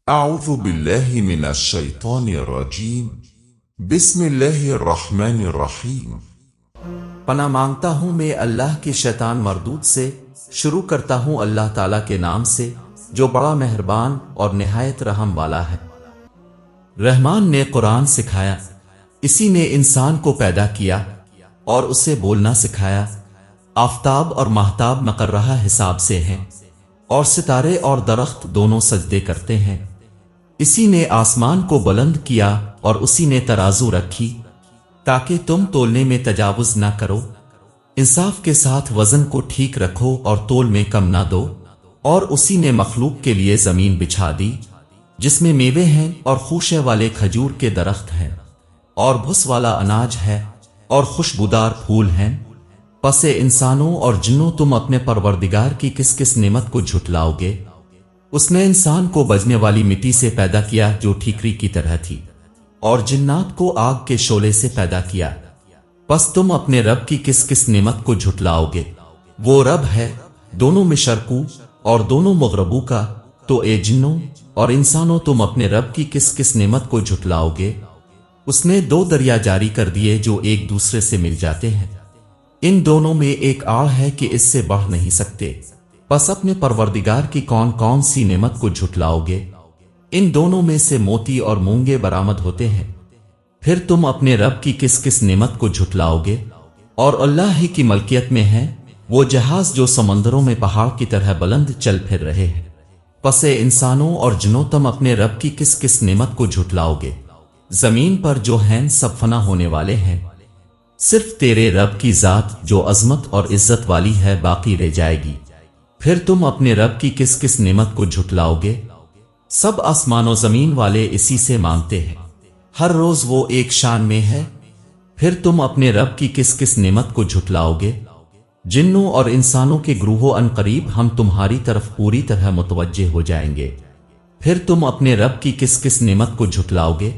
أعوذ بالله من الشيطان الرجيم بسم الله الرحمن الرحیم۔ پناہ مانگتا ہوں میں اللہ کے شیطان مردود سے۔ شروع کرتا ہوں اللہ تعالیٰ کے نام سے جو بڑا مہربان اور نہایت رحم والا ہے۔ رحمان نے قرآن سکھایا، اسی نے انسان کو پیدا کیا اور اسے بولنا سکھایا۔ آفتاب اور ماہتاب مقررہ حساب سے ہیں اور ستارے اور درخت دونوں سجدے کرتے ہیں۔ اسی نے آسمان کو بلند کیا اور اسی نے ترازو رکھی تاکہ تم تولنے میں تجاوز نہ کرو۔ انصاف کے ساتھ وزن کو ٹھیک رکھو اور تول میں کم نہ دو۔ اور اسی نے مخلوق کے لیے زمین بچھا دی جس میں میوے ہیں اور خوشے والے کھجور کے درخت ہیں اور بھس والا اناج ہے اور خوشبودار پھول ہیں۔ پس انسانوں اور جنوں تم اپنے پروردگار کی کس کس نعمت کو جھٹلاؤ گے؟ اس نے انسان کو بجنے والی مٹی سے پیدا کیا جو ٹھیکری کی طرح تھی اور جنات کو آگ کے شعلے سے پیدا کیا۔ پس تم اپنے رب کی کس کس نعمت کو جھٹلاؤ گے؟ وہ رب ہے دونوں مشرقوں اور دونوں مغربوں کا۔ تو اے جنوں اور انسانوں تم اپنے رب کی کس کس نعمت کو جھٹلاؤ گے؟ اس نے دو دریا جاری کر دیے جو ایک دوسرے سے مل جاتے ہیں، ان دونوں میں ایک آڑ ہے کہ اس سے بڑھ نہیں سکتے۔ پس اپنے پروردگار کی کون کون سی نعمت کو جھٹلاؤ گے؟ ان دونوں میں سے موتی اور مونگے برآمد ہوتے ہیں۔ پھر تم اپنے رب کی کس کس نعمت کو جھٹلاؤ گے؟ اور اللہ ہی کی ملکیت میں ہے وہ جہاز جو سمندروں میں پہاڑ کی طرح بلند چل پھر رہے ہیں۔ پس انسانوں اور جنوں تم اپنے رب کی کس کس نعمت کو جھٹلاؤ گے؟ زمین پر جو ہیں سب فنا ہونے والے ہیں، صرف تیرے رب کی ذات جو عظمت اور عزت والی ہے باقی رہ جائے گی۔ پھر تم اپنے رب کی کس کس نعمت کو جھٹلاؤ گے؟ سب آسمان و زمین والے اسی سے مانگتے ہیں، ہر روز وہ ایک شان میں ہے۔ پھر تم اپنے رب کی کس کس نعمت کو جھٹلاؤ گے؟ جنوں اور انسانوں کے گروہوں ان قریب ہم تمہاری طرف پوری طرح متوجہ ہو جائیں گے۔ پھر تم اپنے رب کی کس کس نعمت کو جھٹلاؤ گے؟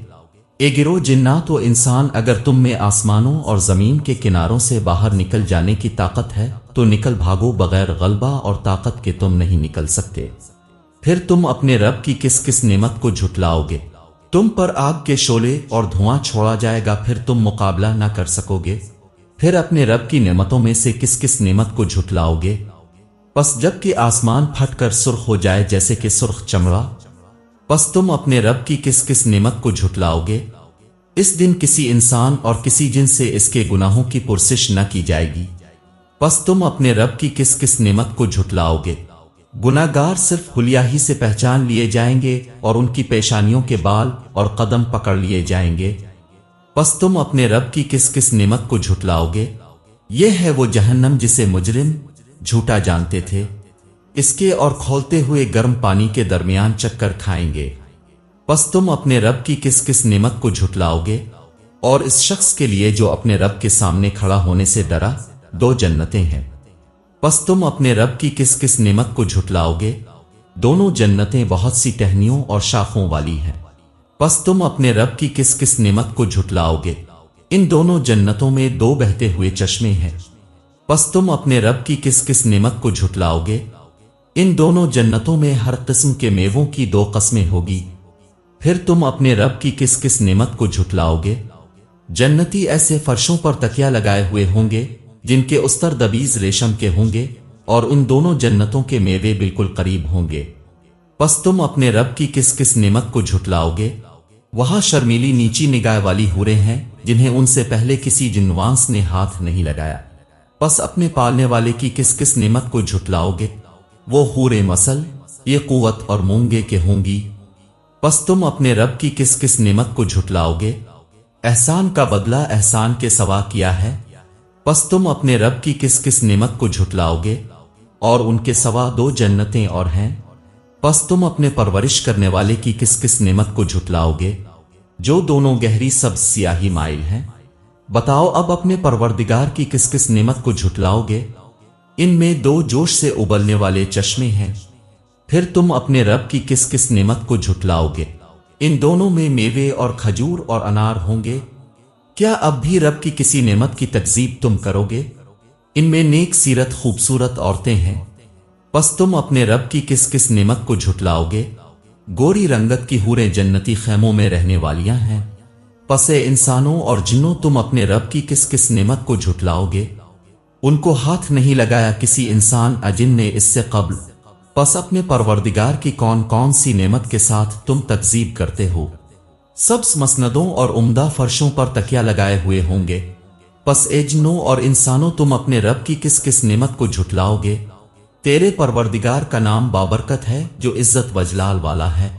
اے گروہ جنات و انسان، اگر تم میں آسمانوں اور زمین کے کناروں سے باہر نکل جانے کی طاقت ہے تو نکل بھاگو، بغیر غلبہ اور طاقت کے تم نہیں نکل سکتے۔ پھر تم اپنے رب کی کس کس نعمت کو جھٹلاؤ گے؟ تم پر آگ کے شعلے اور دھواں چھوڑا جائے گا، پھر تم مقابلہ نہ کر سکو گے۔ پھر اپنے رب کی نعمتوں میں سے کس کس نعمت کو جھٹلاؤ گے؟ پس جب کہ آسمان پھٹ کر سرخ ہو جائے جیسے کہ سرخ چمڑا، پس تم اپنے رب کی کس کس نعمت کو جھٹلاؤ گے؟ اس دن کسی انسان اور کسی جن سے اس کے گناہوں کی پرسش نہ کی جائے گی۔ پس تم اپنے رب کی کس کس نعمت کو جھٹلاؤ گے؟ گناہ گار صرف حلیہ ہی سے پہچان لیے جائیں گے اور ان کی پیشانیوں کے بال اور قدم پکڑ لیے جائیں گے۔ پس تم اپنے رب کی کس کس نعمت کو جھٹلاؤ گے؟ یہ ہے وہ جہنم جسے مجرم جھوٹا جانتے تھے، اس کے اور کھولتے ہوئے گرم پانی کے درمیان چکر کھائیں گے۔ پس تم اپنے رب کی کس کس نعمت کو جھٹلاؤ گے؟ اور اس شخص کے لیے جو اپنے رب کے سامنے کھڑا ہونے سے ڈرا دو جنتیں ہیں۔ پس تم اپنے رب کی کس کس نعمت کو جھٹلاؤ گے؟ دونوں جنتیں بہت سی ٹہنیوں اور شاخوں والی ہیں۔ پس تم اپنے رب کی کس کس نعمت کو جھٹلاؤ گے؟ ان دونوں جنتوں میں دو بہتے ہوئے چشمے ہیں۔ پس تم اپنے رب کی کس کس نعمت کو جھٹلاؤ گے؟ ان دونوں جنتوں میں ہر قسم کے میووں کی دو قسمیں ہوگی۔ پھر تم اپنے رب کی کس کس نعمت کو جھٹلاؤ گے؟ جنتی ایسے فرشوں پر تکیا لگائے ہوئے ہوں گے جن کے استر دبیز ریشم کے ہوں گے اور ان دونوں جنتوں کے میوے بالکل قریب ہوں گے۔ پس تم اپنے رب کی کس کس نعمت کو جھٹلاؤ گے؟ وہاں شرمیلی نیچی نگاہ والی حوریں ہیں جنہیں ان سے پہلے کسی جنوانس نے ہاتھ نہیں لگایا۔ پس اپنے پالنے والے کی کس کس نعمت کو جھٹلاؤ گے؟ وہ حوریں مثل یہ قوت اور مونگے کے ہوں گی۔ پس تم اپنے رب کی کس کس نعمت کو جھٹلاؤ گے؟ احسان کا بدلہ احسان کے سوا کیا ہے۔ پس تم اپنے رب کی کس کس نعمت کو جھٹلاؤ گے؟ اور ان کے سوا دو جنتیں اور ہیں۔ پس تم اپنے پرورش کرنے والے کی کس کس نعمت کو جھٹلاؤ گے جو دونوں گہری سبز سیاہی مائل ہیں؟ بتاؤ اب اپنے پروردگار کی کس کس نعمت کو جھٹلاؤ گے؟ ان میں دو جوش سے ابلنے والے چشمے ہیں۔ پھر تم اپنے رب کی کس کس نعمت کو جھٹلاؤ گے؟ ان دونوں میں میوے اور کھجور اور انار ہوں گے۔ کیا اب بھی رب کی کسی نعمت کی تکذیب تم کرو گے؟ ان میں نیک سیرت خوبصورت عورتیں ہیں۔ پس تم اپنے رب کی کس کس نعمت کو جھٹلاؤ گے؟ گوری رنگت کی حوریں جنتی خیموں میں رہنے والیاں ہیں۔ پس اے انسانوں اور جنوں تم اپنے رب کی کس کس نعمت کو جھٹلاؤ گے؟ ان کو ہاتھ نہیں لگایا کسی انسان اجن نے اس سے قبل، پس اپنے پروردگار کی کون کون سی نعمت کے ساتھ تم تکذیب کرتے ہو؟ سبز مسندوں اور عمدہ فرشوں پر تکیہ لگائے ہوئے ہوں گے۔ پس اے جنوں اور انسانوں تم اپنے رب کی کس کس نعمت کو جھٹلاؤ گے؟ تیرے پروردگار کا نام بابرکت ہے جو عزت و جلال والا ہے۔